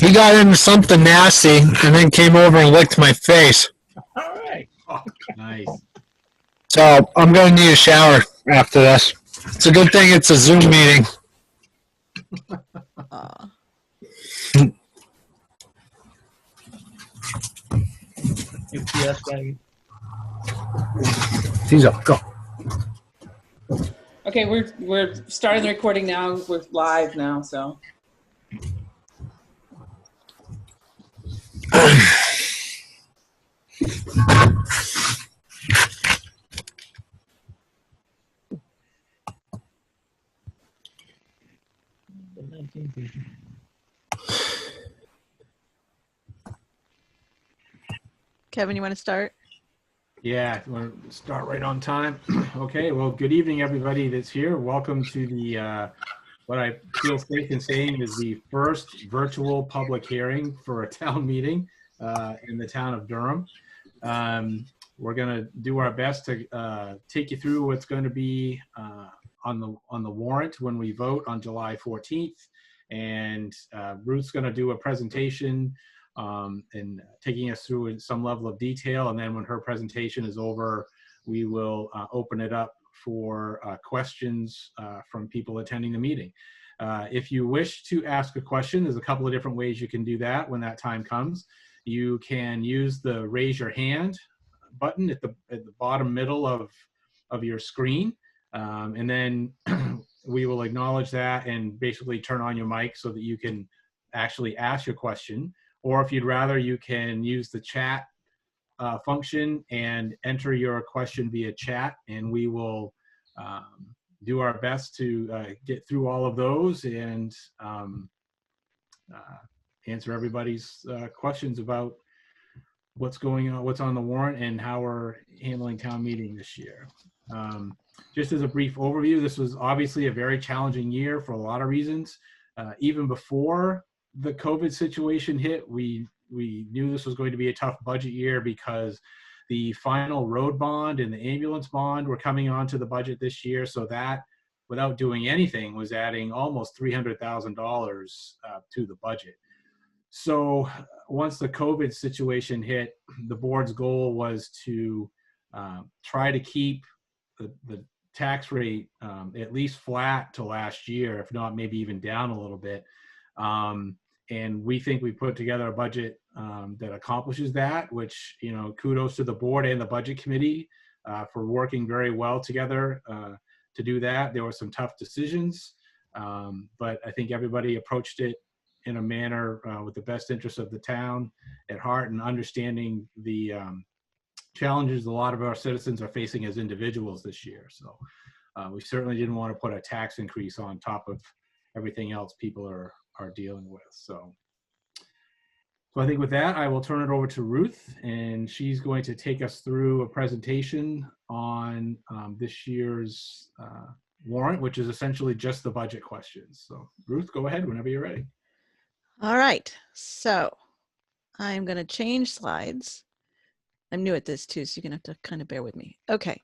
He got into something nasty and then came over and licked my face. All right. Oh, nice. So I'm going to need a shower after this. It's a good thing it's a Zoom meeting. UPS guy. He's up. Go. Okay, we're starting the recording now. We're live now, so. The 19th. Kevin, you want to start? Yeah, you want to start right on time? Okay, well, good evening, everybody that's here. Welcome to the, what I feel safe in saying is the first virtual public hearing for a town meeting in the town of Durham. We're going to do our best to take you through what's going to be on the warrant when we vote on July 14th. And Ruth's going to do a presentation and taking us through in some level of detail. And then when her presentation is over, we will open it up for questions from people attending the meeting. If you wish to ask a question, there's a couple of different ways you can do that when that time comes. You can use the raise your hand button at the bottom middle of your screen. And then we will acknowledge that and basically turn on your mic so that you can actually ask your question. Or if you'd rather, you can use the chat function and enter your question via chat, and we will do our best to get through all of those and answer everybody's questions about what's going on, what's on the warrant, and how we're handling town meeting this year. Just as a brief overview, this was obviously a very challenging year for a lot of reasons. Even before the COVID situation hit, we knew this was going to be a tough budget year because the final road bond and the ambulance bond were coming onto the budget this year. So that, without doing anything, was adding almost $300,000 to the budget. So once the COVID situation hit, the board's goal was to try to keep the tax rate at least flat to last year, if not maybe even down a little bit. And we think we put together a budget that accomplishes that, which, you know, kudos to the board and the budget committee for working very well together to do that. There were some tough decisions, but I think everybody approached it in a manner with the best interest of the town at heart and understanding the challenges a lot of our citizens are facing as individuals this year. So we certainly didn't want to put a tax increase on top of everything else people are dealing with. So I think with that, I will turn it over to Ruth, and she's going to take us through a presentation on this year's warrant, which is essentially just the budget questions. So Ruth, go ahead whenever you're ready. All right, so I'm going to change slides. I'm new at this too, so you're going to have to kind of bear with me. Okay,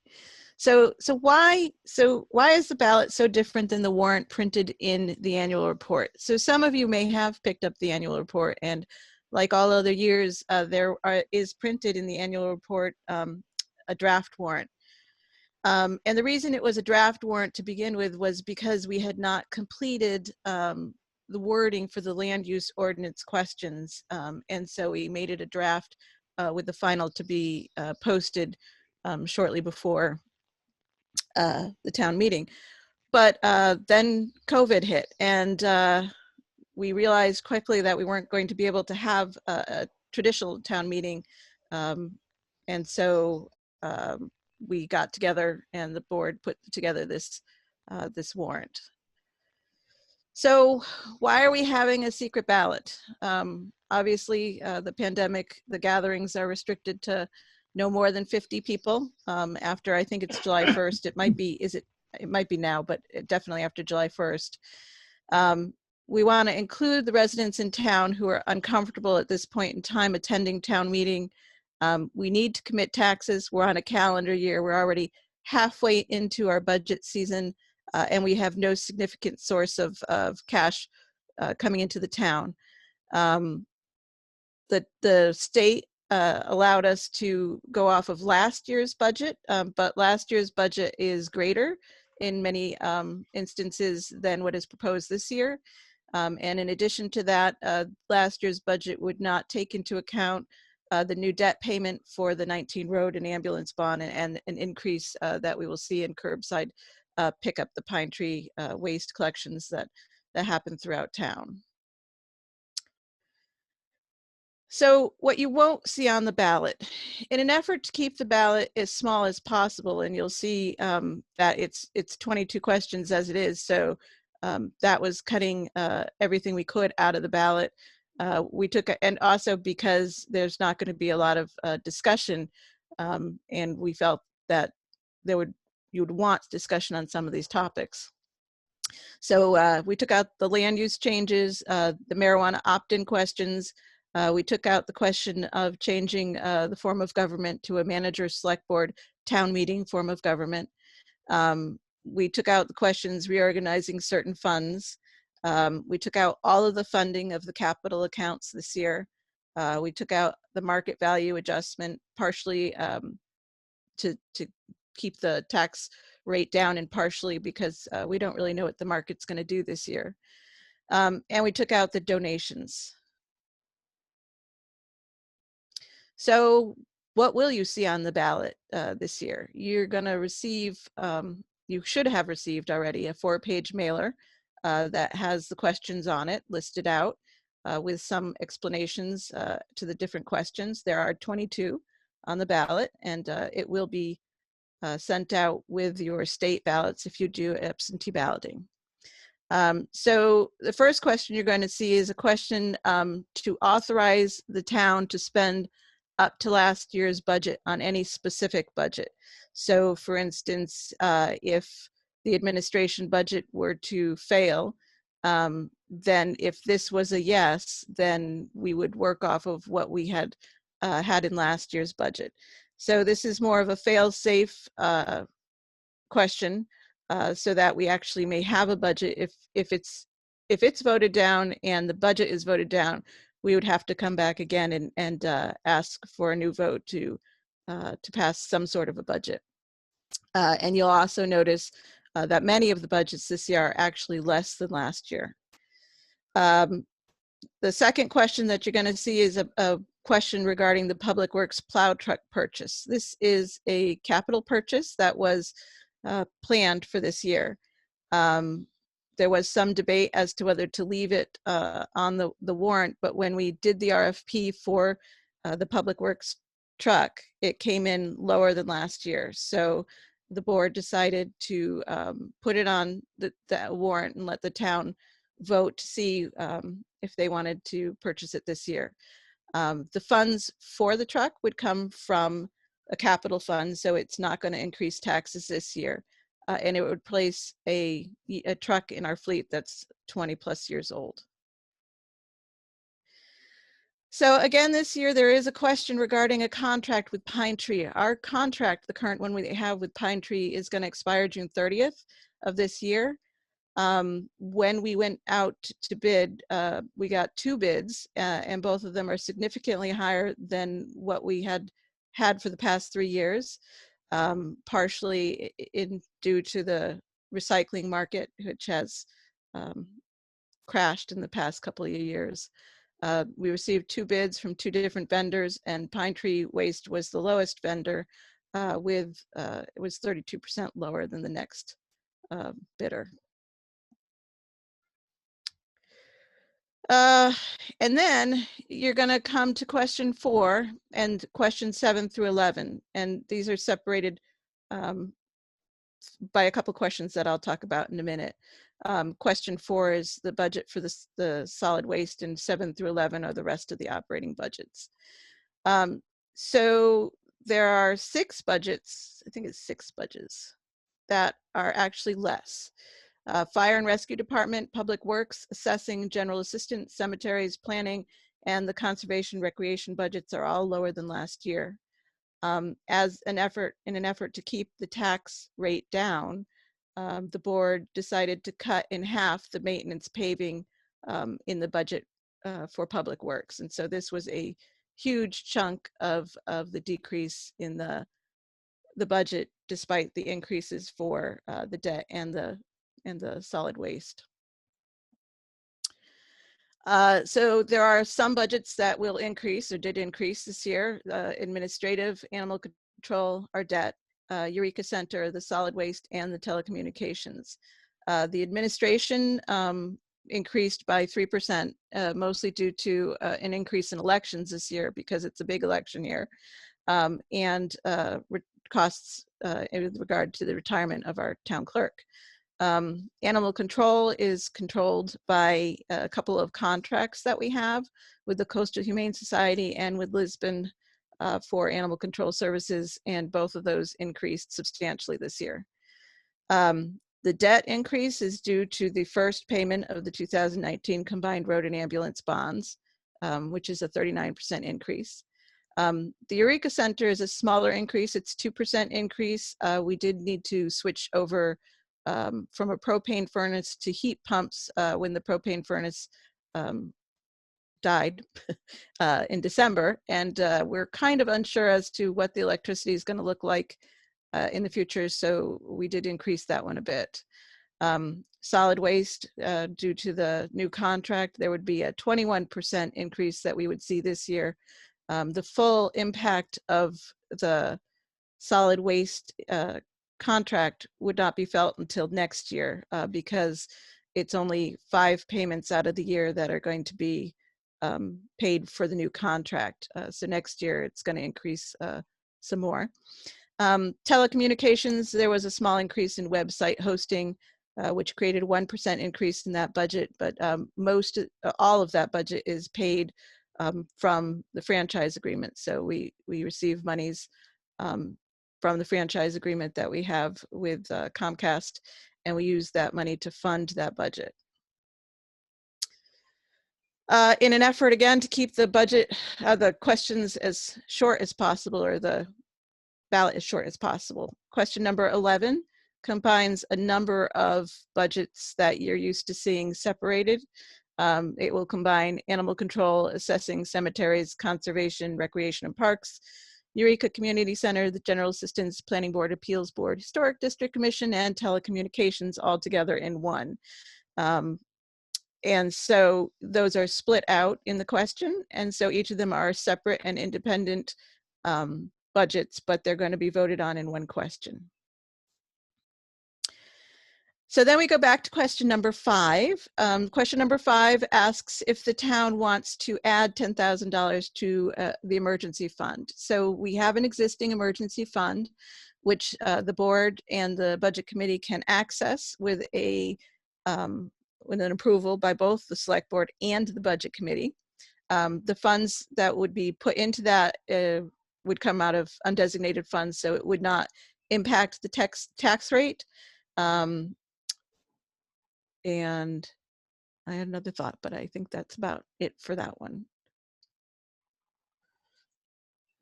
so why is the ballot so different than the warrant printed in the annual report? So some of you may have picked up the annual report, and like all other years, there is printed in the annual report a draft warrant. And the reason it was a draft warrant to begin with was because we had not completed the wording for the land use ordinance questions. And so we made it a draft with the final to be posted shortly before the town meeting. But then COVID hit, and we realized quickly that we weren't going to be able to have a traditional town meeting. And so we got together and the board put together this warrant. So why are we having a secret ballot? Obviously, the pandemic, the gatherings are restricted to no more than 50 people. After, I think it's July 1st, it might be, it might be now, but definitely after July 1st. We want to include the residents in town who are uncomfortable at this point in time attending town meeting. We need to commit taxes. We're on a calendar year. We're already halfway into our budget season, and we have no significant source of cash coming into the town. Um, the state allowed us to go off of last year's budget, but last year's budget is greater in many instances than what is proposed this year. And in addition to that, last year's budget would not take into account the new debt payment for the 19 road and ambulance bond, and an increase that we will see in curbside pick up the Pine Tree waste collections that happen throughout town. So what you won't see on the ballot, in an effort to keep the ballot as small as possible, and you'll see that it's 22 questions as it is, so that was cutting everything we could out of the ballot. We took, and also because there's not going to be a lot of discussion, and we felt that you would want discussion on some of these topics. So we took out the land use changes, the marijuana opt-in questions. We took out the question of changing the form of government to a manager, select board, town meeting form of government. We took out the questions reorganizing certain funds. We took out all of the funding of the capital accounts this year. We took out the market value adjustment partially to keep the tax rate down, and partially because we don't really know what the market's going to do this year. And we took out the donations. So what will you see on the ballot this year? You're going to receive, you should have received already, a 4-page mailer that has the questions on it listed out with some explanations to the different questions. There are 22 on the ballot, and it will be sent out with your state ballots if you do absentee balloting. So the first question you're going to see is a question to authorize the town to spend up to last year's budget on any specific budget. So for instance, if the administration budget were to fail, then if this was a yes, then we would work off of what we had had in last year's budget. So this is more of a fail-safe question, so that we actually may have a budget. If it's voted down and the budget is voted down, we would have to come back again and ask for a new vote to pass some sort of a budget. And you'll also notice that many of the budgets this year are actually less than last year. The second question that you're going to see is a question regarding the Public Works plow truck purchase. This is a capital purchase that was planned for this year. There was some debate as to whether to leave it on the warrant, but when we did the RFP for the Public Works truck, it came in lower than last year. So the board decided to put it on the warrant and let the town vote to see if they wanted to purchase it this year. The funds for the truck would come from a capital fund, so it's not going to increase taxes this year. And it would place a truck in our fleet that's 20+ years old. So again, this year there is a question regarding a contract with Pine Tree. Our contract, the current one we have with Pine Tree, is going to expire June 30th of this year. When we went out to bid, we got 2 bids, and both of them are significantly higher than what we had for the past 3 years. Partially due to the recycling market, which has crashed in the past couple of years. We received 2 bids from 2 different vendors, and Pine Tree Waste was the lowest vendor it was 32% lower than the next bidder. And then you're going to come to question 4 and question 7 through 11. And these are separated by a couple questions that I'll talk about in a minute. Question 4 is the budget for the solid waste, and 7 through 11 are the rest of the operating budgets. So there are 6 budgets, I think it's 6 budgets, that are actually less. Fire and Rescue Department, Public Works, Assessing, General Assistance, Cemeteries, Planning, and the Conservation Recreation budgets are all lower than last year. In an effort to keep the tax rate down, the board decided to cut in half the maintenance paving in the budget for public works. And so this was a huge chunk of the decrease in the budget, despite the increases for the debt and the solid waste. So there are some budgets that will increase or did increase this year. Administrative, animal control, our debt, Eureka Center, the solid waste, and the telecommunications. The administration increased by 3%, mostly due to an increase in elections this year because it's a big election year, and costs in regard to the retirement of our town clerk. Animal control is controlled by a couple of contracts that we have with the Coastal Humane Society and with Lisbon for animal control services, and both of those increased substantially this year. The debt increase is due to the first payment of the 2019 combined road and ambulance bonds, which is a 39% increase. The Eureka Center is a smaller increase. It's 2% increase. We did need to switch over from a propane furnace to heat pumps when the propane furnace died in December. And we're kind of unsure as to what the electricity is going to look like in the future. So we did increase that one a bit. Solid waste, due to the new contract, there would be a 21% increase that we would see this year. The full impact of the solid waste contract would not be felt until next year because it's only 5 payments out of the year that are going to be paid for the new contract. So next year it's going to increase some more. Telecommunications, there was a small increase in website hosting, which created a 1% increase in that budget, but all of that budget is paid from the franchise agreement. So we receive monies from the franchise agreement that we have with Comcast, and we use that money to fund that budget. In an effort, again, to keep the budget, the questions as short as possible, or the ballot as short as possible. Question number 11 combines a number of budgets that you're used to seeing separated. It will combine animal control, assessing, cemeteries, conservation, recreation and parks, Eureka Community Center, the General Assistance, Planning Board, Appeals Board, Historic District Commission, and telecommunications all together in one. And so those are split out in the question. And so each of them are separate and independent budgets, but they're going to be voted on in one question. So then we go back to question number 5. Question number 5 asks if the town wants to add $10,000 to the emergency fund. So we have an existing emergency fund, which the board and the budget committee can access with an approval by both the select board and the budget committee. The funds that would be put into that would come out of undesignated funds, so it would not impact the tax rate. And I had another thought, but I think that's about it for that one.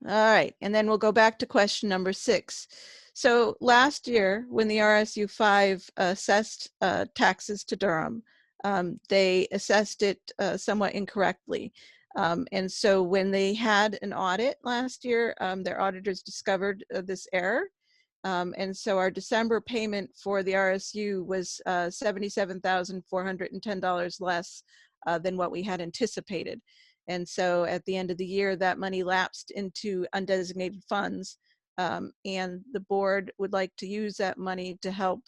All right, and then we'll go back to question number 6. So last year, when the RSU 5 assessed taxes to Durham, they assessed it somewhat incorrectly. And so when they had an audit last year, their auditors discovered this error. And so our December payment for the RSU was $77,410 less than what we had anticipated. And so at the end of the year, that money lapsed into undesignated funds. And the board would like to use that money to help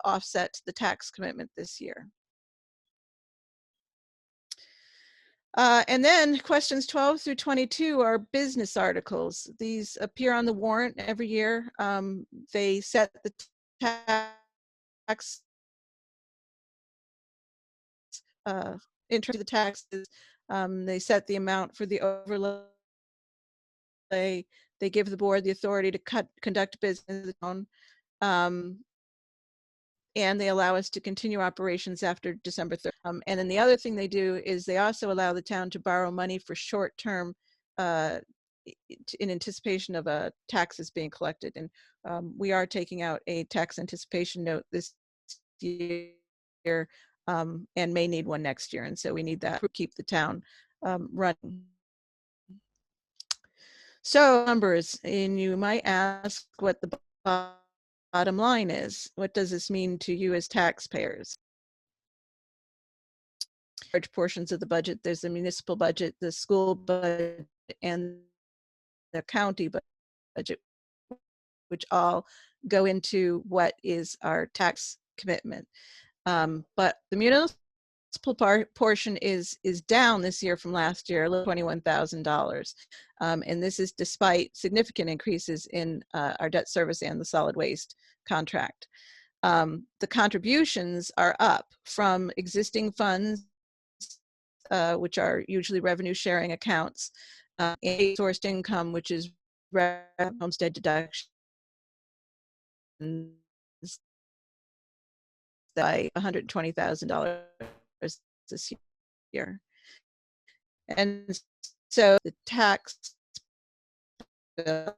offset the tax commitment this year. And then questions 12 through 22 are business articles. These appear on the warrant every year. They set the tax interest to the taxes. They set the amount for the overlay. They give the board the authority to conduct business on. And they allow us to continue operations after December 3rd. And then the other thing they do is they also allow the town to borrow money for short-term in anticipation of taxes being collected. And we are taking out a tax anticipation note this year and may need one next year. And so we need that to keep the town running. So numbers, and you might ask what the bottom line is. What does this mean to you as taxpayers? Large portions of the budget, there's the municipal budget, the school budget, and the county budget, which all go into what is our tax commitment. But the municipal portion is down this year from last year, $21,000. And this is despite significant increases in our debt service and the solid waste contract. The contributions are up from existing funds, which are usually revenue sharing accounts, and sourced income, which is homestead deduction by $120,000 this year. And so the tax bill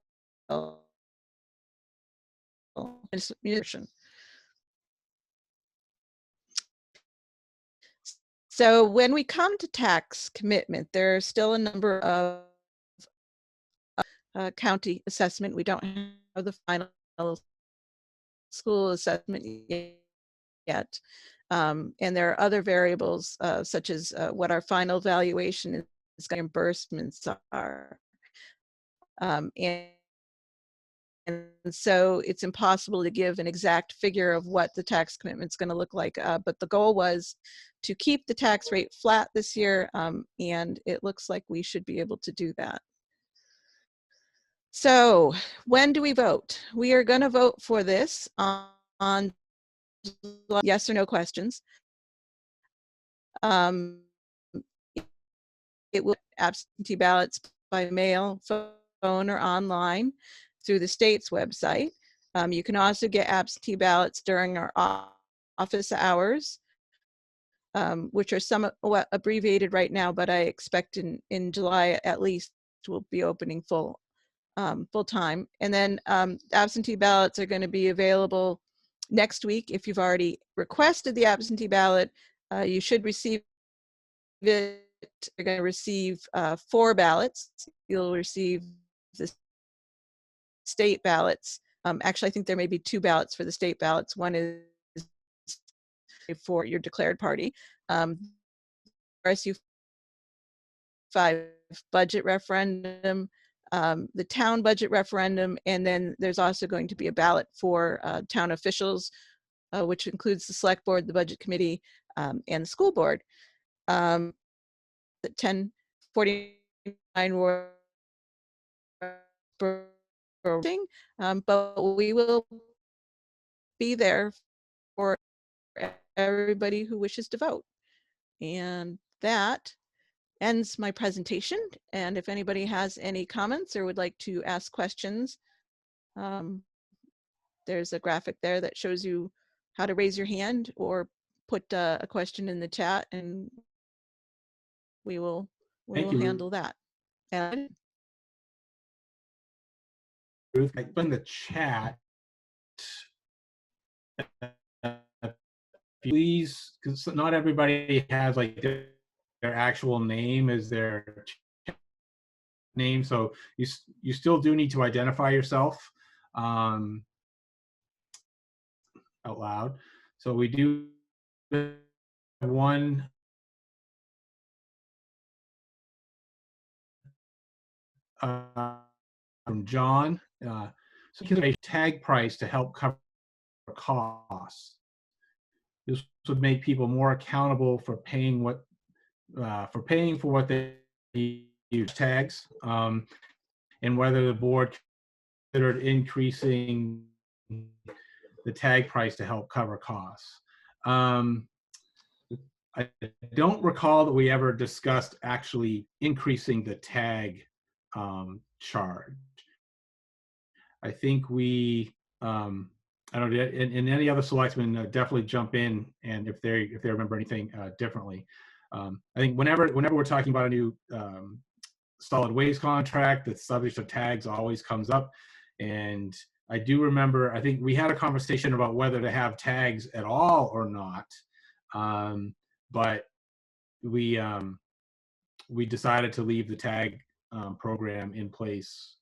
is municipal. So when we come to tax commitment, there are still a number of county assessment. We don't have the final school assessment yet. And there are other variables such as what our final valuation is, reimbursements are. And so it's impossible to give an exact figure of what the tax commitment is going to look like. But the goal was to keep the tax rate flat this year, and it looks like we should be able to do that. So when do we vote? We are going to vote for this on yes or no questions. It will absentee ballots by mail, phone, or online through the state's website. You can also get absentee ballots during our office hours, which are somewhat abbreviated right now, but I expect in July at least we'll be opening full time. And then absentee ballots are going to be available next week. If you've already requested the absentee ballot, you should receive it. You're going to receive 4 ballots. You'll receive the state ballots. Actually, I think there may be 2 ballots for the state ballots. One is for your declared party. RSU 5 budget referendum, the town budget referendum, and then there's also going to be a ballot for town officials, which includes the select board, the budget committee, and the school board. The 1049 were but we will be there for everybody who wishes to vote. And that ends my presentation. And if anybody has any comments or would like to ask questions, there's a graphic there that shows you how to raise your hand or put a question in the chat, and we will handle that. And Ruth, I put in the chat, please, because not everybody has like their actual name as their name, so you still do need to identify yourself out loud. So we do have one from John. So a tag price to help cover costs. This would make people more accountable for paying for what they use tags, and whether the board considered increasing the tag price to help cover costs. I don't recall that we ever discussed actually increasing the tag charge. I think we, I don't know, and any other selectmen definitely jump in, and if they remember anything differently. I think whenever we're talking about a new solid waste contract, the subject of tags always comes up. And I do remember, I think we had a conversation about whether to have tags at all or not. But we decided to leave the tag program in place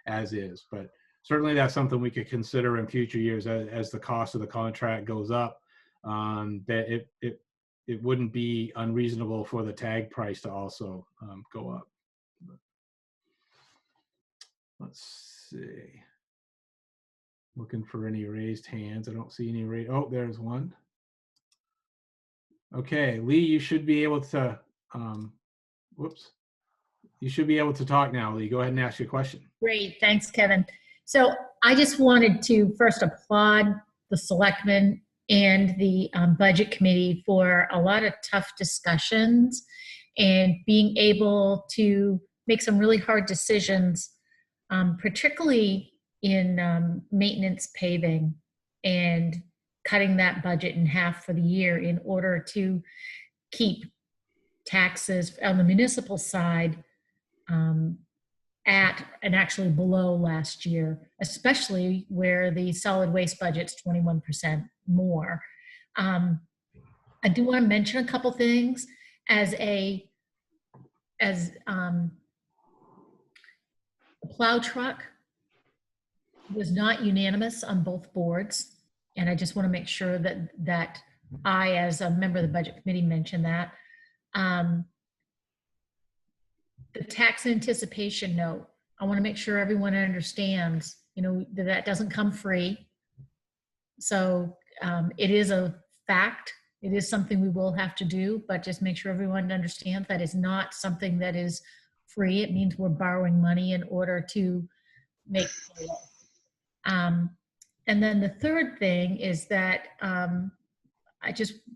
as is. But certainly that's something we could consider in future years as the cost of the contract goes up, that it wouldn't be unreasonable for the tag price to also go up. But let's see. Looking for any raised hands. I don't see any raised. Oh, there's one. Okay, Lee, you should be able to, whoops. You should be able to talk now, Lee. Go ahead and ask your question. Great, thanks, Kevin. So I just wanted to first applaud the selectmen and the budget committee for a lot of tough discussions and being able to make some really hard decisions, particularly in maintenance paving and cutting that budget in half for the year in order to keep taxes on the municipal side at and actually below last year, especially where the solid waste budget's 21% more. I do want to mention a couple things. The plow truck was not unanimous on both boards, and I just want to make sure that I, as a member of the budget committee, mention that. The tax anticipation note, I want to make sure everyone understands, that doesn't come free. So it is a fact. It is something we will have to do, but just make sure everyone understands that is not something that is free. It means we're borrowing money in order to make it. And then the third thing is that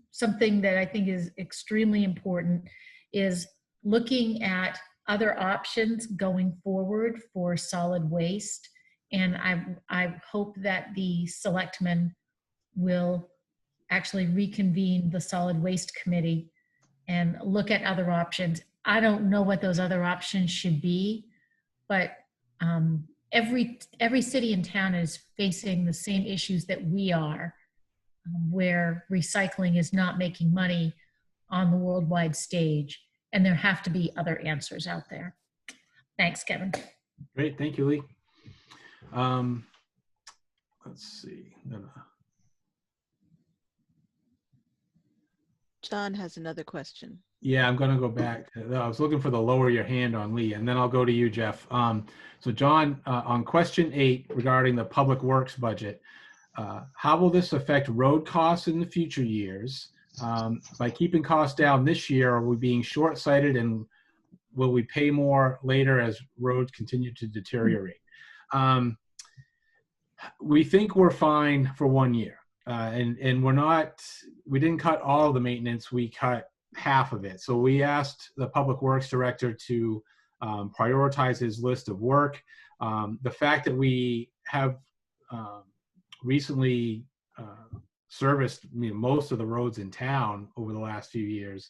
something that I think is extremely important is looking at other options going forward for solid waste. And I hope that the selectmen will actually reconvene the solid waste committee and look at other options. I don't know what those other options should be, but every city and town is facing the same issues that we are, where recycling is not making money on the worldwide stage. And there have to be other answers out there. Thanks, Kevin. Great, thank you, Lee. Let's see. John has another question. Yeah, I'm going to go back. I was looking for the lower your hand on Lee, and then I'll go to you, Jeff. So John, on question 8 regarding the public works budget, how will this affect road costs in the future years? By keeping costs down this year, are we being short-sighted, and will we pay more later as roads continue to deteriorate? We think we're fine for 1 year, and we didn't cut all of the maintenance, we cut half of it. So we asked the public works director to prioritize his list of work. The fact that we have recently serviced most of the roads in town over the last few years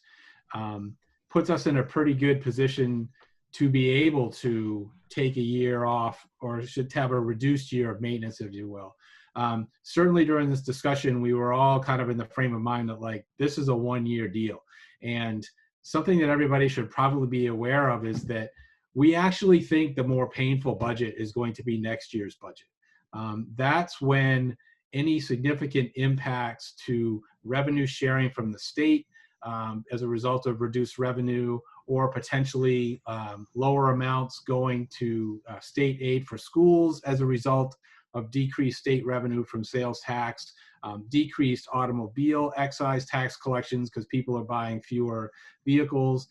puts us in a pretty good position to be able to take a year off, or should have a reduced year of maintenance, if you will. Certainly during this discussion, we were all kind of in the frame of mind that this is a 1 year deal. And something that everybody should probably be aware of is that we actually think the more painful budget is going to be next year's budget. That's when any significant impacts to revenue sharing from the state as a result of reduced revenue, or potentially lower amounts going to state aid for schools as a result of decreased state revenue from sales tax, decreased automobile excise tax collections because people are buying fewer vehicles.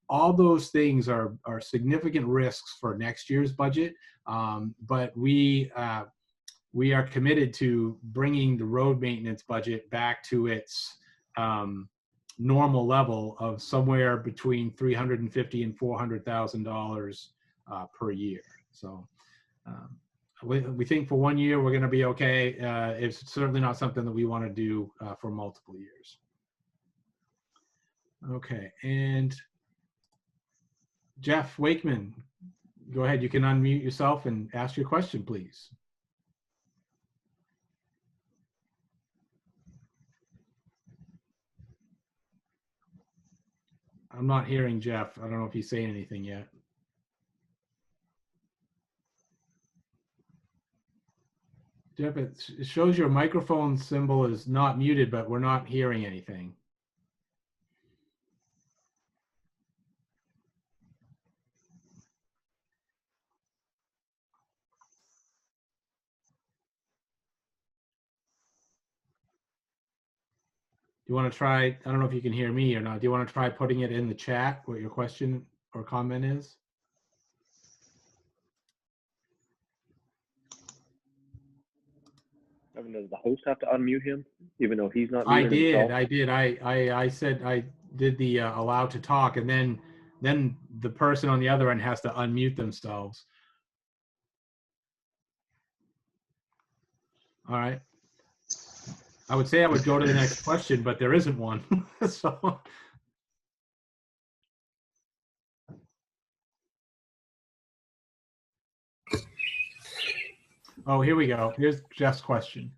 All those things are significant risks for next year's budget, but we are committed to bringing the road maintenance budget back to its normal level of somewhere between $350,000 and $400,000 per year. So we think for 1 year we're going to be okay. It's certainly not something that we want to do for multiple years. Okay, and Jeff Wakeman, go ahead. You can unmute yourself and ask your question, please. I'm not hearing Jeff. I don't know if he's saying anything yet. Jeff, it shows your microphone symbol is not muted, but we're not hearing anything. Do you want to try, I don't know if you can hear me or not. Do you want to try putting it in the chat, what your question or comment is? Evan, does the host have to unmute him, even though he's not I muted did, himself? I did. I said I did the allow to talk, and then the person on the other end has to unmute themselves. All right. I would say I would go to the next question, but there isn't one. So. Oh, here we go. Here's Jeff's question.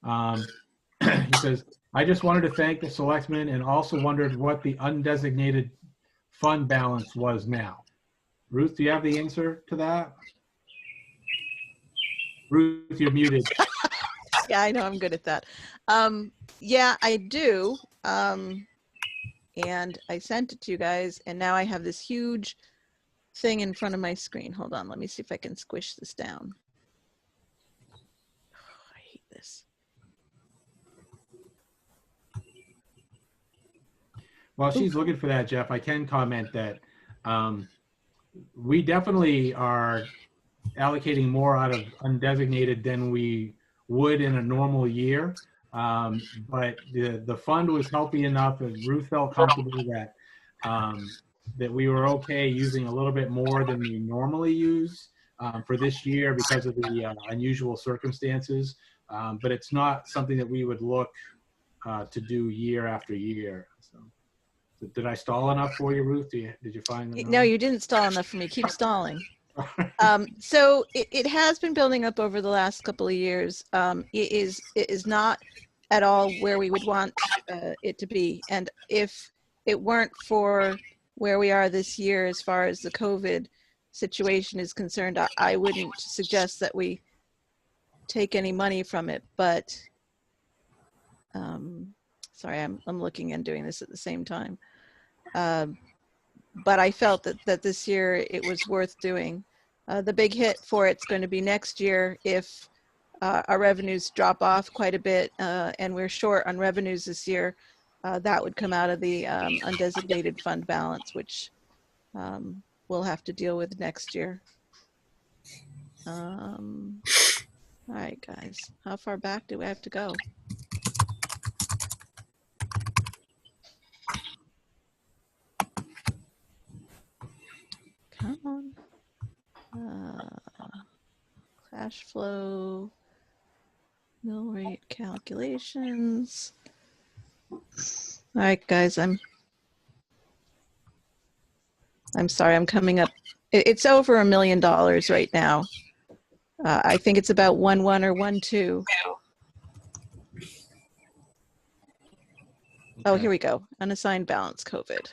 He says, I just wanted to thank the selectmen and also wondered what the undesignated fund balance was now. Ruth, do you have the answer to that? Ruth, you're muted. Yeah, I know I'm good at that. Yeah, I do. And I sent it to you guys, and now I have this huge thing in front of my screen. Hold on, let me see if I can squish this down. Oh, I hate this. While she's looking for that, Jeff, I can comment that we definitely are allocating more out of undesignated than we would in a normal year. But the fund was healthy enough, and Ruth felt comfortable that that we were okay using a little bit more than we normally use for this year because of the unusual circumstances. But it's not something that we would look to do year after year. So, did I stall enough for you, Ruth? Did you find the No, you didn't stall enough for me. Keep stalling. So it has been building up over the last couple of years. It is not at all where we would want it to be. And if it weren't for where we are this year as far as the COVID situation is concerned, I wouldn't suggest that we take any money from it. But sorry, I'm looking and doing this at the same time. But I felt that this year it was worth doing. The big hit for it's going to be next year if our revenues drop off quite a bit and we're short on revenues this year. That would come out of the undesignated fund balance, which we'll have to deal with next year. All right, guys, how far back do we have to go? Come on. Cash flow, mill rate calculations. All right, guys, I'm sorry, I'm coming up. It's over $1 million right now. I think it's about 1.1 or 1.2. Oh, here we go. Unassigned balance, COVID.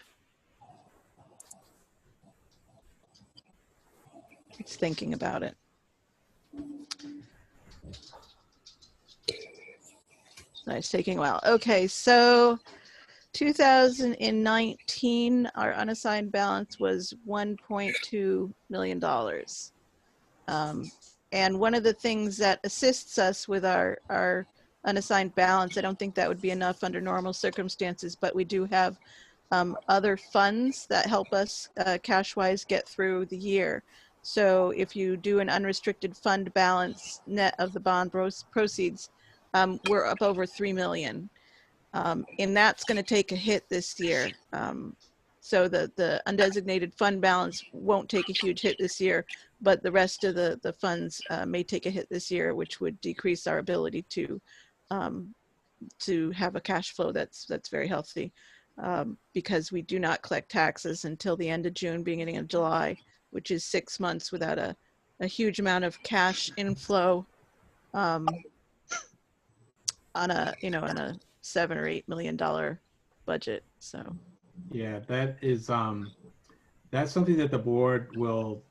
It's thinking about it. It's taking a while. Okay, so 2019, our unassigned balance was $1.2 million. And one of the things that assists us with our unassigned balance, I don't think that would be enough under normal circumstances, but we do have other funds that help us cash-wise get through the year. So if you do an unrestricted fund balance net of the bond proceeds, we're up over 3 million. And that's going to take a hit this year. So the undesignated fund balance won't take a huge hit this year, but the rest of the funds may take a hit this year, which would decrease our ability to have a cash flow that's very healthy, because we do not collect taxes until the end of June, beginning of July, which is 6 months without a huge amount of cash inflow on a $7 or $8 million budget. So Yeah, that is, that's something that the board will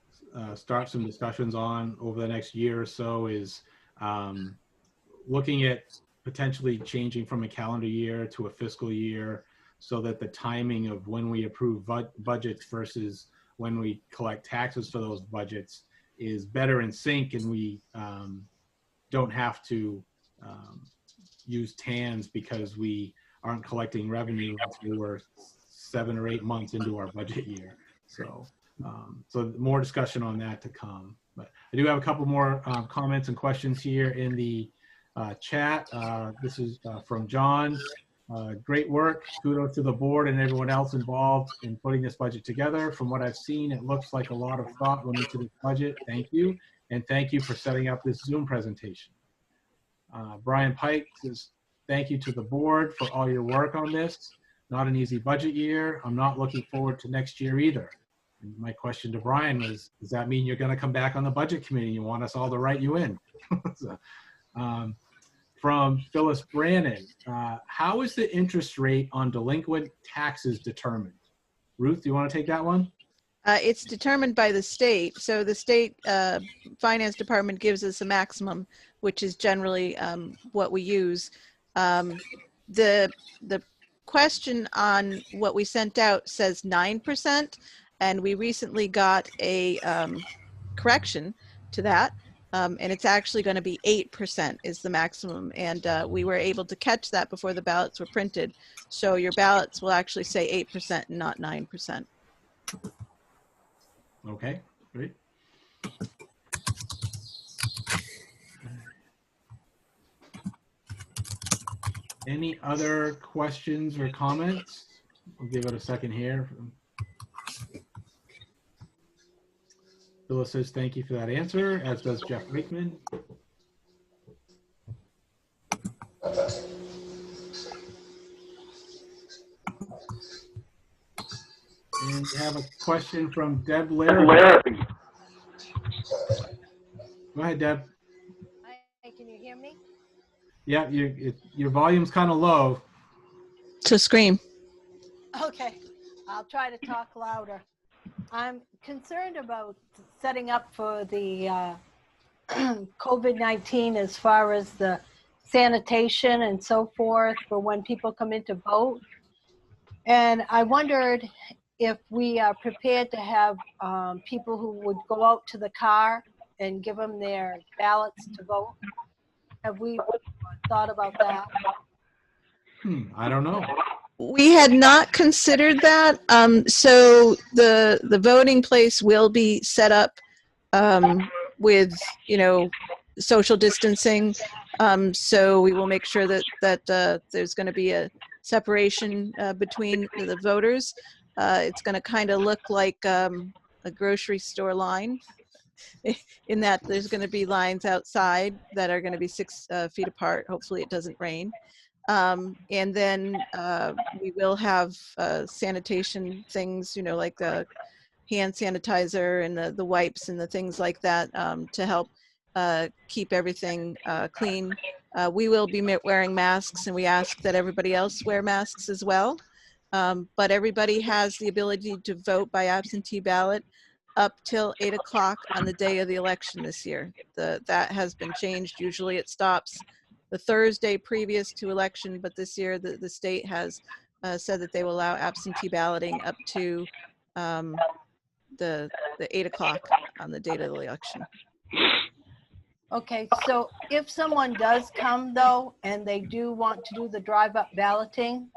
start some discussions on over the next year or so, is looking at potentially changing from a calendar year to a fiscal year, so that the timing of when we approve budgets versus when we collect taxes for those budgets is better in sync, and we don't have to use TANs because we aren't collecting revenue until we're 7 or 8 months into our budget year. So, so more discussion on that to come. But I do have a couple more comments and questions here in the chat. This is from John. Great work. Kudos to the board and everyone else involved in putting this budget together. From what I've seen, it looks like a lot of thought went into this budget. Thank you. And thank you for setting up this Zoom presentation. Brian Pike says, thank you to the board for all your work on this. Not an easy budget year. I'm not looking forward to next year either. And my question to Brian was, does that mean you're going to come back on the budget committee? You want us all to write you in? So, from Phyllis Brannon, how is the interest rate on delinquent taxes determined? Ruth, do you want to take that one? It's determined by the state. So the state finance department gives us a maximum, which is generally what we use. The question on what we sent out says 9%, and we recently got a correction to that. And it's actually going to be 8% is the maximum. And we were able to catch that before the ballots were printed. So your ballots will actually say 8% and not 9%. Okay, great. Any other questions or comments? I'll give it a second here. Phyllis says, thank you for that answer, as does Jeff Rickman. And we have a question from Deb Larry. Go ahead, Deb. Hi, can you hear me? Yeah, your volume's kind of low. So scream. Okay, I'll try to talk louder. I'm concerned about setting up for the COVID-19 as far as the sanitation and so forth for when people come in to vote. And I wondered if we are prepared to have people who would go out to the car and give them their ballots to vote. Have we thought about that? I don't know. We had not considered that. So the voting place will be set up with, social distancing. So we will make sure that there's going to be a separation between the voters. It's going to kind of look like a grocery store line, in that there's going to be lines outside that are going to be 6 feet apart. Hopefully it doesn't rain. And then we will have sanitation things, like the hand sanitizer and the wipes and the things like that to help keep everything clean. We will be wearing masks, and we ask that everybody else wear masks as well. But everybody has the ability to vote by absentee ballot up till 8 o'clock on the day of the election this year. That has been changed. Usually it stops the Thursday previous to election, but this year the state has said that they will allow absentee balloting up to the 8 o'clock on the date of the election. Okay, so if someone does come though, and they do want to do the drive-up balloting,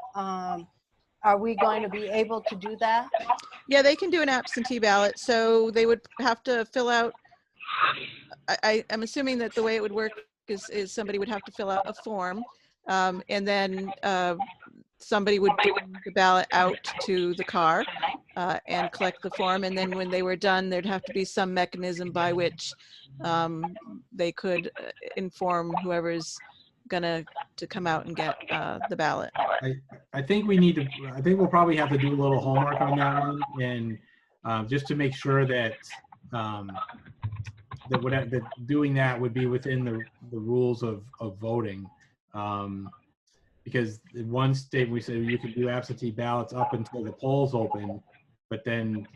are we going to be able to do that? Yeah, they can do an absentee ballot. So they would have to fill out, I'm assuming that the way it would work is somebody would have to fill out a form, and then somebody would bring the ballot out to the car and collect the form. And then when they were done, there'd have to be some mechanism by which they could inform whoever's gonna come out and get the ballot. I think we'll probably have to do a little homework on that one, and just to make sure that that doing that would be within the rules of voting. because in one state we said you can do absentee ballots up until the polls open, but then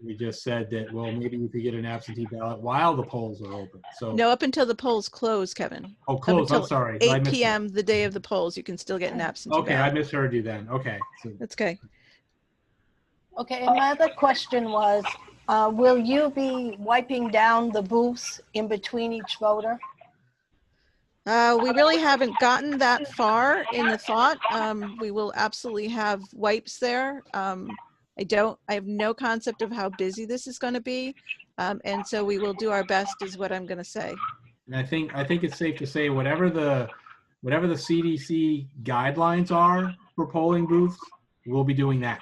we just said that, well, maybe you could get an absentee ballot while the polls are open. So, No, up until the polls close, Kevin. oh, Up close, I'm until sorry. I 8 missed that. p.m. the day of the polls, you can still get an absentee Okay, I ballot. misheard you then. Okay. So, That's okay. Okay, and my other question was, will you be wiping down the booths in between each voter? We really haven't gotten that far in the thought. We will absolutely have wipes there. I have no concept of how busy this is going to be. And so we will do our best is what I'm going to say. and I think it's safe to say whatever the CDC guidelines are for polling booths, we'll be doing that.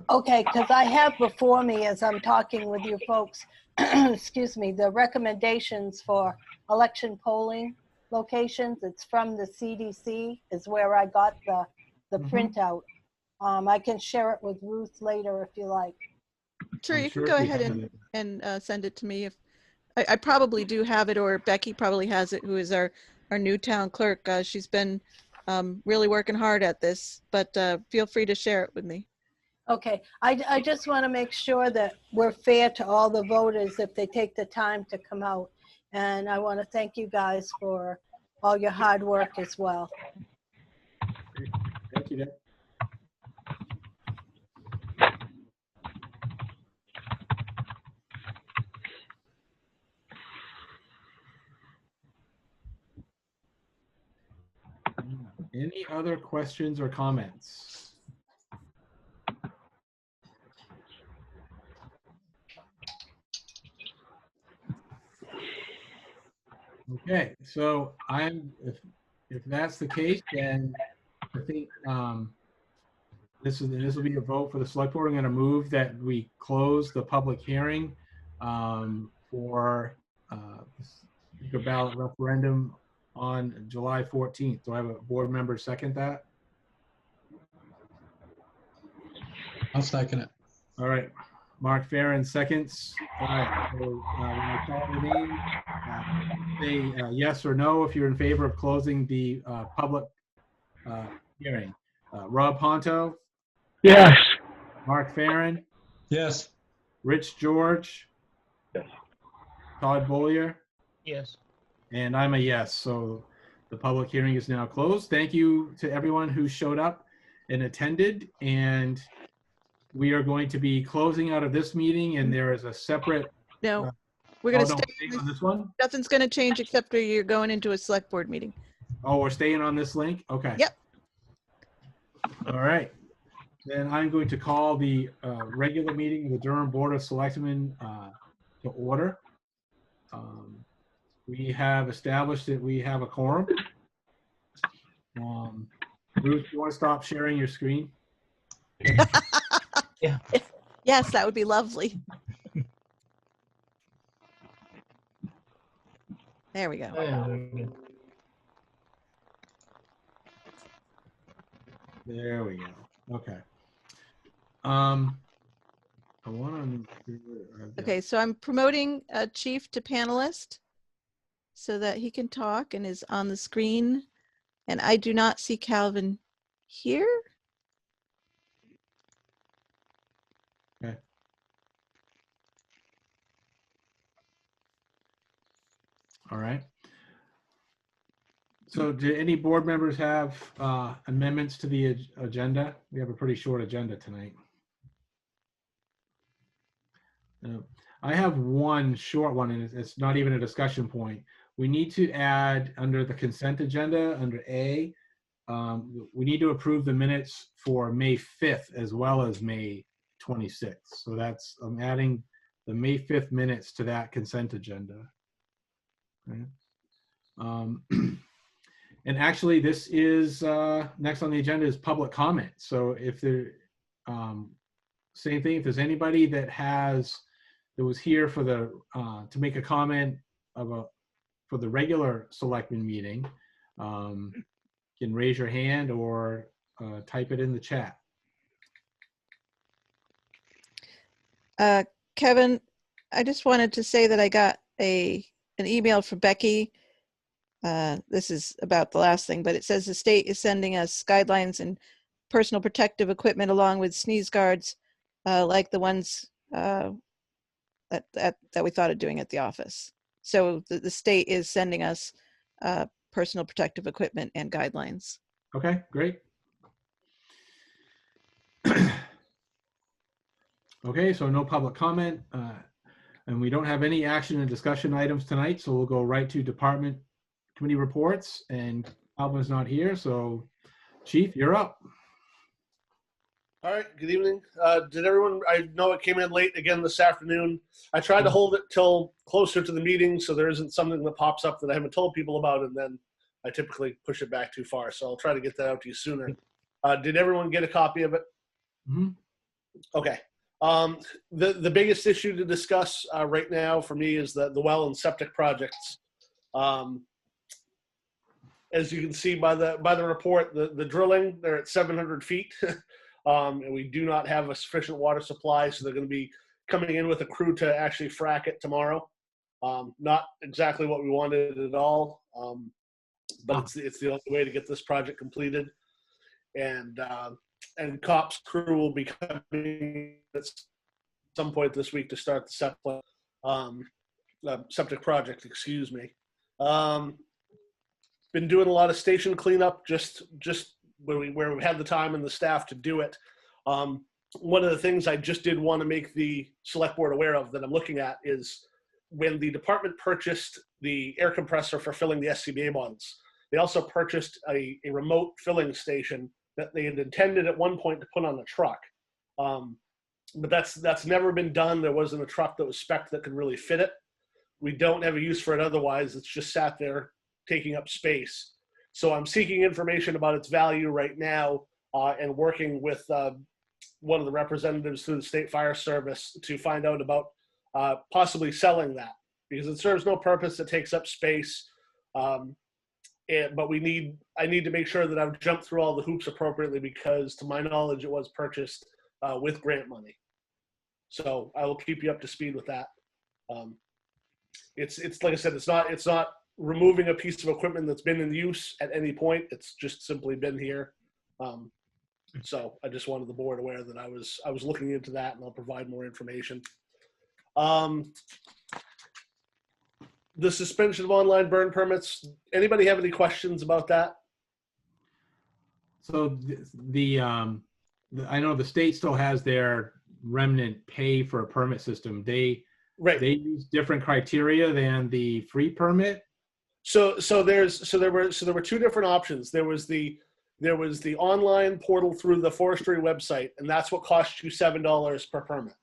Okay, because I have before me, as I'm talking with you folks, excuse me, the recommendations for election polling locations. It's from the CDC is where I got the Mhm. printout. I can share it with Ruth later if you like. Sure, I'm you can sure go we ahead have and, it. send it to me. If I probably do have it, or Becky probably has it, who is our new town clerk. She's been really working hard at this, but feel free to share it with me. Okay, I just want to make sure that we're fair to all the voters if they take the time to come out. And I want to thank you guys for all your hard work as well. Thank you, Deb. Any other questions or comments? Okay, so if that's the case, then I think this will be a vote for the select board. I'm going to move that we close the public hearing for the ballot referendum on July 14th. Do I have a board member second that? I'll second it. All right, Mark Farren seconds. All right, so when I call the name, say yes or no if you're in favor of closing the public hearing. Rob Ponto, Yes. Mark Farren, Yes. Rich George, Yes. Todd Bollier, Yes. and I'm a yes. So the public hearing is now closed. Thank you to everyone who showed up and attended. And we are going to be closing out of this meeting, and there is a separate. No, we're Oh, going to no, stay. stay on this one. Nothing's going to change except for you're going into a select board meeting. Oh, we're staying on this link? Okay. Yep. All right. Then I'm going to call the regular meeting of the Durham Board of Selectmen to order. We have established that we have a quorum. Ruth, you want to stop sharing your screen? Yes, that would be lovely. There we go. There we go. Okay. I want to make sure. Okay, so I'm promoting Chief to panelist so that he can talk and is on the screen. And I do not see Calvin here. Okay. All right. So do any board members have amendments to the agenda? We have a pretty short agenda tonight. I have one short one, and it's not even a discussion point. We need to add under the consent agenda, under A, we need to approve the minutes for May 5th as well as May 26th. So that's, I'm adding the May 5th minutes to that consent agenda. Okay. And actually, this is next on the agenda is public comment. So if there, same thing, if there's anybody that was here for the to make a comment for the regular selectmen meeting, you can raise your hand or type it in the chat. Kevin, I just wanted to say that I got an email from Becky this is about the last thing, but it says the state is sending us guidelines and personal protective equipment along with sneeze guards, like the ones that we thought of doing at the office. So the state is sending us personal protective equipment and guidelines. Okay, great. Okay, so no public comment, and we don't have any action and discussion items tonight, so we'll go right to department committee reports, and Alvin's not here, so Chief, you're up. All right, good evening. Did everyone, I know it came in late again this afternoon. I tried to hold it till closer to the meeting so there isn't something that pops up that I haven't told people about, and then I typically push it back too far. So I'll try to get that out to you sooner. Did everyone get a copy of it? Mm-hmm. Okay. The biggest issue to discuss right now for me is the well and septic projects. As you can see by the report, the drilling, they're at 700 feet. And we do not have a sufficient water supply, so they're going to be coming in with a crew to actually frack it tomorrow. Not exactly what we wanted at all, but it's the only way to get this project completed. And COP's crew will be coming at some point this week to start the septic project. Excuse me. Been doing a lot of station cleanup, just where we've had the time and the staff to do it. One of the things I just did want to make the select board aware of that I'm looking at is when the department purchased the air compressor for filling the SCBA bottles, they also purchased a remote filling station that they had intended at one point to put on a truck. But that's never been done. There wasn't a truck that was spec'd that could really fit it. We don't have a use for it otherwise. It's just sat there taking up space. So I'm seeking information about its value right now and working with one of the representatives through the State Fire Service to find out about possibly selling that, because it serves no purpose. It takes up space. But I need to make sure that I've jumped through all the hoops appropriately, because to my knowledge, it was purchased with grant money. So I will keep you up to speed with that. It's like I said, it's not removing a piece of equipment that's been in use at any point. It's just simply been here. So I just wanted the board aware that I was looking into that, and I'll provide more information. The suspension of online burn permits. Anybody have any questions about that? So I know the state still has their remnant pay for a permit system. They use different criteria than the free permit. So there were two different options. There was the online portal through the forestry website, and that's what costs you $7 per permit.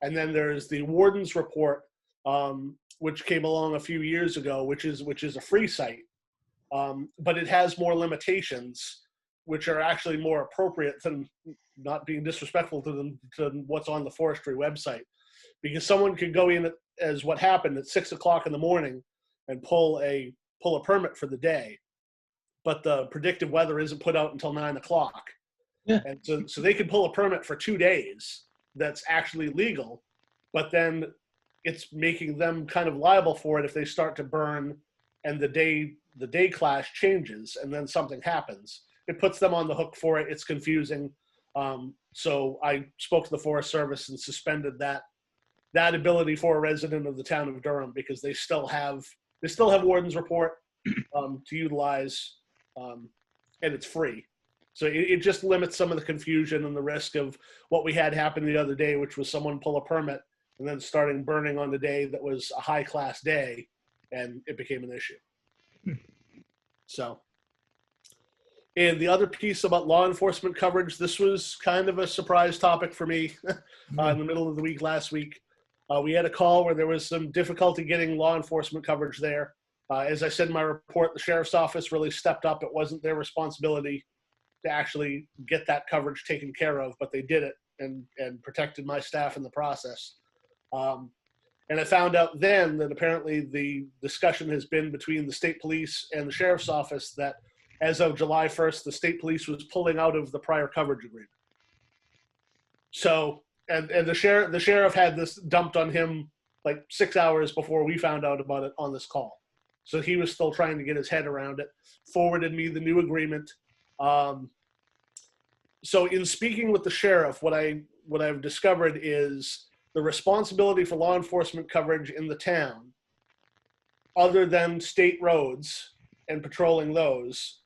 And then there's the warden's report, which came along a few years ago, which is a free site, but it has more limitations, which are actually more appropriate than, not being disrespectful to what's on the forestry website, because someone could go in as what happened at 6 o'clock in the morning and pull a permit for the day, but the predictive weather isn't put out until 9 o'clock. Yeah. And so they could pull a permit for 2 days that's actually legal, but then it's making them kind of liable for it if they start to burn and the day clash changes and then something happens. It puts them on the hook for it. It's confusing. So I spoke to the Forest Service and suspended that ability for a resident of the town of Durham, because they still have warden's report to utilize, and it's free. So it just limits some of the confusion and the risk of what we had happen the other day, which was someone pull a permit and then starting burning on the day that was a high class day, and it became an issue. So, and the other piece about law enforcement coverage, this was kind of a surprise topic for me in the middle of the week last week. We had a call where there was some difficulty getting law enforcement coverage there. As I said in my report, the sheriff's office really stepped up. It wasn't their responsibility to actually get that coverage taken care of, but they did it and protected my staff in the process. And I found out then that apparently the discussion has been between the state police and the sheriff's office that as of July 1st, the state police was pulling out of the prior coverage agreement. So, and the sheriff had this dumped on him like 6 hours before we found out about it on this call. So he was still trying to get his head around it. Forwarded me the new agreement. So in speaking with the sheriff, what I've discovered is the responsibility for law enforcement coverage in the town, other than state roads and patrolling those,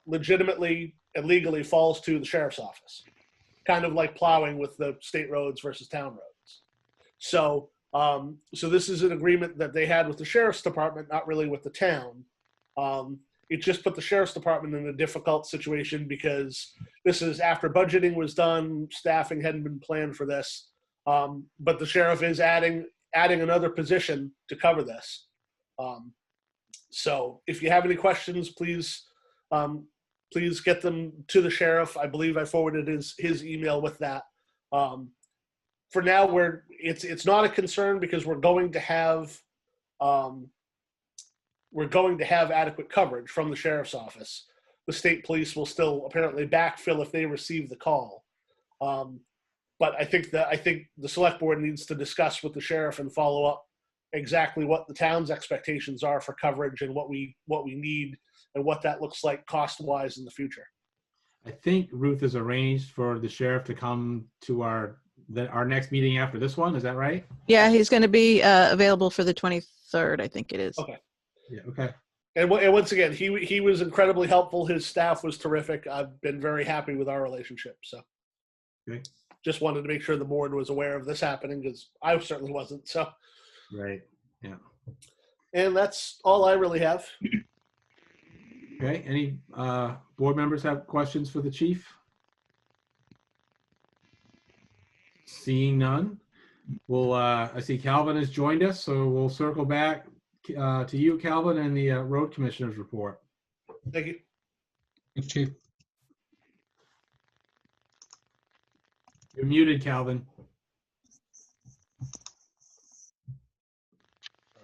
legitimately and legally falls to the sheriff's office. Kind of like plowing with the state roads versus town roads. So, so this is an agreement that they had with the sheriff's department, not really with the town. It just put the sheriff's department in a difficult situation because this is after budgeting was done, staffing hadn't been planned for this. But the sheriff is adding another position to cover this. So if you have any questions, please get them to the sheriff. I believe I forwarded his email with that. For now, it's not a concern because we're going to have adequate coverage from the sheriff's office. The state police will still apparently backfill if they receive the call. But I think the select board needs to discuss with the sheriff and follow up exactly what the town's expectations are for coverage and what we need and what that looks like cost-wise in the future. I think Ruth has arranged for the sheriff to come to our next meeting after this one. Is that right? Yeah, he's going to be available for the 23rd, I think it is. Okay. Yeah. Okay. And once again, he was incredibly helpful. His staff was terrific. I've been very happy with our relationship. So Okay. just wanted to make sure the board was aware of this happening because I certainly wasn't. So, Right. Yeah. and that's all I really have. Okay. Any board members have questions for the chief? Seeing none, I see Calvin has joined us, so we'll circle back to you, Calvin, and the road commissioner's report. Thank you. Thanks, Chief. You're muted, Calvin.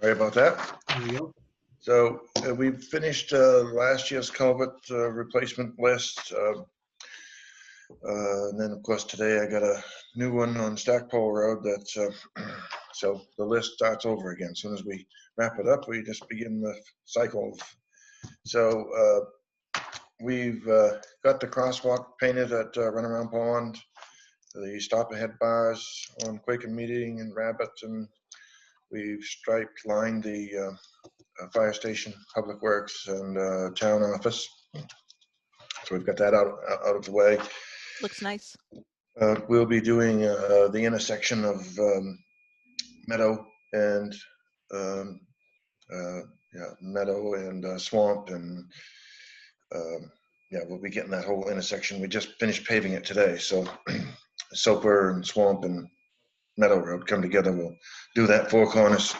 Sorry about that. There you go. So we finished last year's culvert replacement list. And then, of course, today I got a new one on Stackpole Road. So the list starts over again. As soon as we wrap it up, we just begin the cycle. So we've got the crosswalk painted at Runaround Pond, the stop ahead bars on Quaker Meeting and Rabbit, and we've striped, lined the fire station, public works, and town office. So we've got that out of the way. Looks nice. We'll be doing the intersection of Meadow and Swamp, and yeah, we'll be getting that whole intersection. We just finished paving it today, so Soper and Swamp and Meadow Road come together. We'll do that four corners.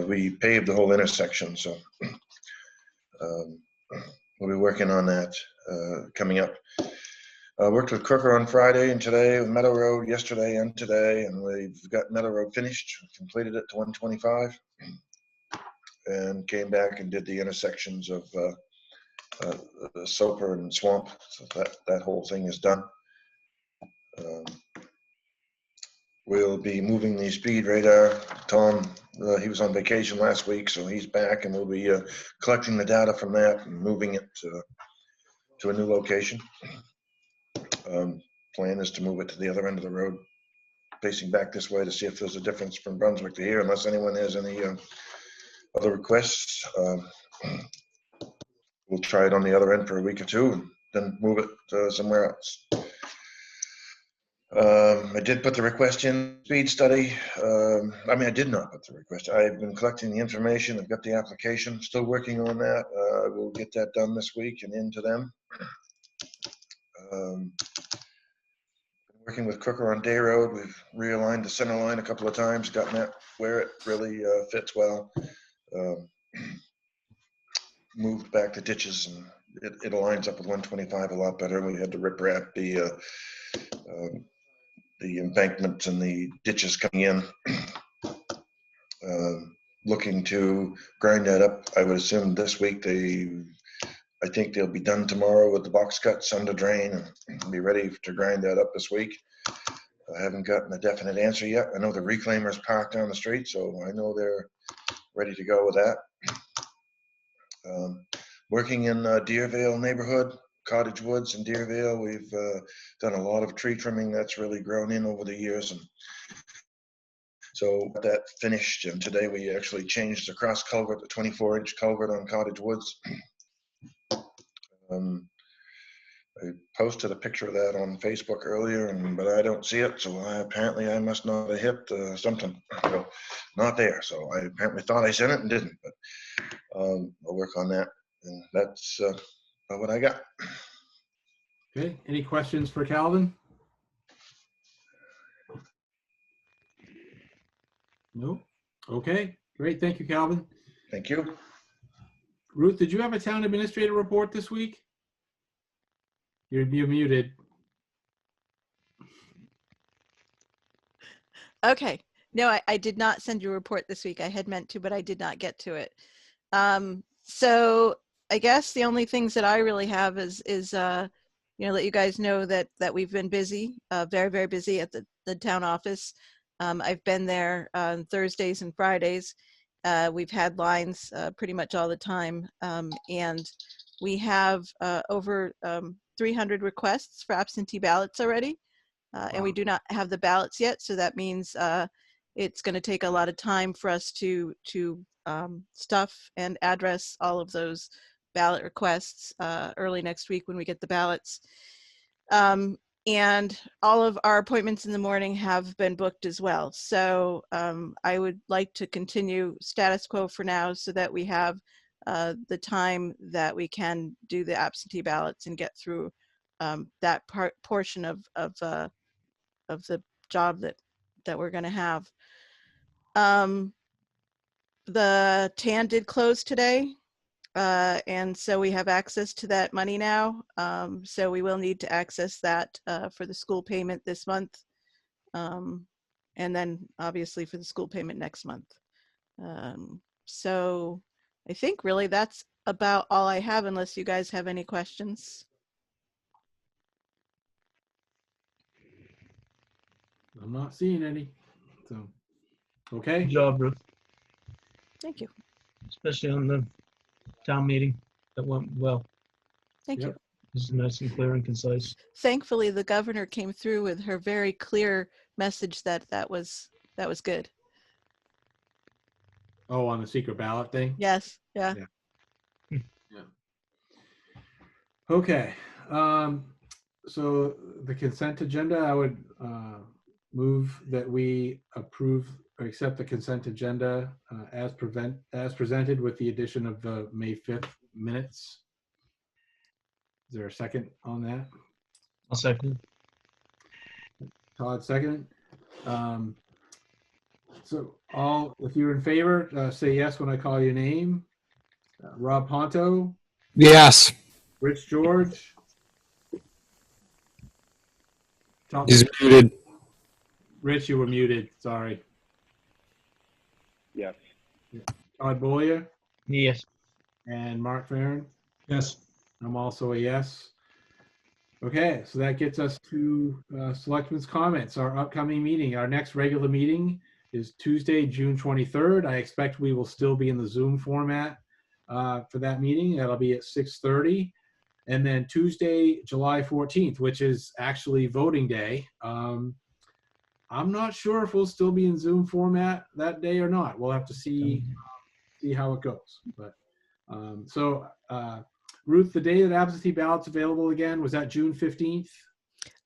We paved the whole intersection, so we'll be working on that coming up. Worked with Crooker on Friday and today, with Meadow Road yesterday and today, and we've got Meadow Road finished, completed it to 125, and came back and did the intersections of Soper and Swamp. So that whole thing is done. We'll be moving the speed radar. Tom, he was on vacation last week, so he's back, and we'll be collecting the data from that and moving it to a new location. Plan is to move it to the other end of the road, facing back this way, to see if there's a difference from Brunswick to here, unless anyone has any other requests. We'll try it on the other end for a week or two, and then move it somewhere else. I did put the request in, speed study. I did not put the request. I've been collecting the information. I've got the application, still working on that. We'll get that done this week and into them. Working with Crooker on Day Road. We've realigned the center line a couple of times, gotten that where it really fits well. Moved back the ditches, and it aligns up with 125 a lot better. We had to rip wrap the embankments and the ditches coming in. Looking to grind that up. I would assume this week. I think they'll be done tomorrow with the box cuts under drain and be ready to grind that up this week. I haven't gotten a definite answer yet. I know the reclaimer's parked down the street, so I know they're ready to go with that. Working in Deervale neighborhood, Cottage Woods in Deervale, we've done a lot of tree trimming that's really grown in over the years. And so that finished, and today we actually changed the cross culvert, the 24-inch culvert on Cottage Woods. I posted a picture of that on Facebook earlier, but I don't see it, so apparently I must not have hit something. So, not there, so I apparently thought I sent it and didn't, but I'll work on that, and that's about what I got. Okay, any questions for Calvin? No? Okay, great. Thank you, Calvin. Thank you. Ruth, did you have a town administrator report this week? You're muted. Okay. No, I did not send you a report this week. I had meant to, but I did not get to it. So I guess the only things that I really have is let you guys know that we've been busy, very, very busy at the town office. I've been there on Thursdays and Fridays. We've had lines pretty much all the time. And we have over 300 requests for absentee ballots already. And we do not have the ballots yet. So that means it's going to take a lot of time for us to stuff and address all of those ballot requests early next week when we get the ballots. And all of our appointments in the morning have been booked as well. So I would like to continue status quo for now so that we have the time that we can do the absentee ballots and get through that portion of the job that we're going to have. The TAN did close today. And so we have access to that money now. So we will need to access that for the school payment this month. And then obviously for the school payment next month. So I think really that's about all I have, unless you guys have any questions. I'm not seeing any. So, okay. Good job, Ruth, Thank you. especially on the town meeting. That went well. Thank you. Yep. This is nice and clear and concise. Thankfully, the governor came through with her very clear message that was good. Oh, on the secret ballot thing? Yes. Yeah. Okay. So the consent agenda, I would move that we approve or accept the consent agenda as presented with the addition of the May 5th minutes. Is there a second on that? I'll second. Todd, second. So if you're in favor, say yes when I call your name. Rob Ponto, Yes. Rich George. He's muted. Rich, you were muted. Sorry. Yes. Todd Boyer Yes. and Mark Farren. Yes. I'm also a yes. Okay, so that gets us to Selectmen's comments. Our upcoming meeting, our next regular meeting is Tuesday, June 23rd. I expect we will still be in the Zoom format for that meeting. That'll be at 6:30. And then Tuesday, July 14th, which is actually voting day. I'm not sure if we'll still be in Zoom format that day or not. We'll have to see how it goes. But Ruth, the day that absentee ballots available again, was that June 15th?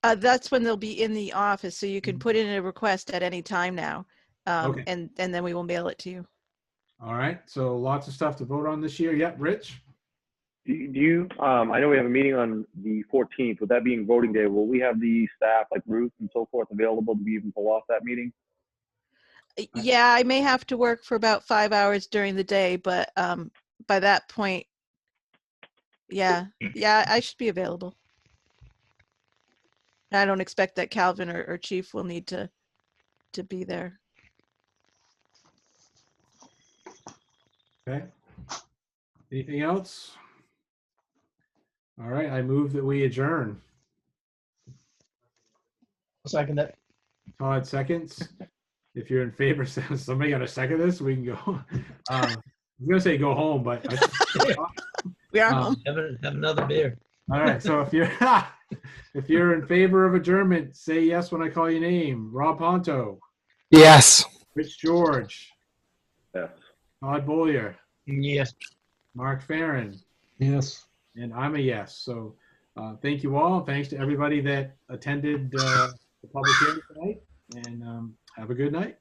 That's when they'll be in the office, so you can put in a request at any time now, Okay. and then we will mail it to you. All right, so lots of stuff to vote on this year. Yep, Rich? Do you, I know we have a meeting on the 14th. With that being voting day, will we have the staff like Ruth and so forth available to be even pull off that meeting? Yeah, I may have to work for about 5 hours during the day, but by that point, yeah, I should be available. I don't expect that Calvin or Chief will need to be there. Okay. Anything else? All right, I move that we adjourn. I'll second that. Todd seconds. if you're in favor, somebody got to second this, we can go. I was gonna say go home, but We are Um, home. Have another beer. all right. So if you're if you're in favor of adjournment, say yes when I call your name. Rob Ponto, Yes. Rich George, Yes. Todd Bollier, Yes. Mark Farren, Yes. and I'm a yes. So thank you all. Thanks to everybody that attended the public hearing tonight, and have a good night.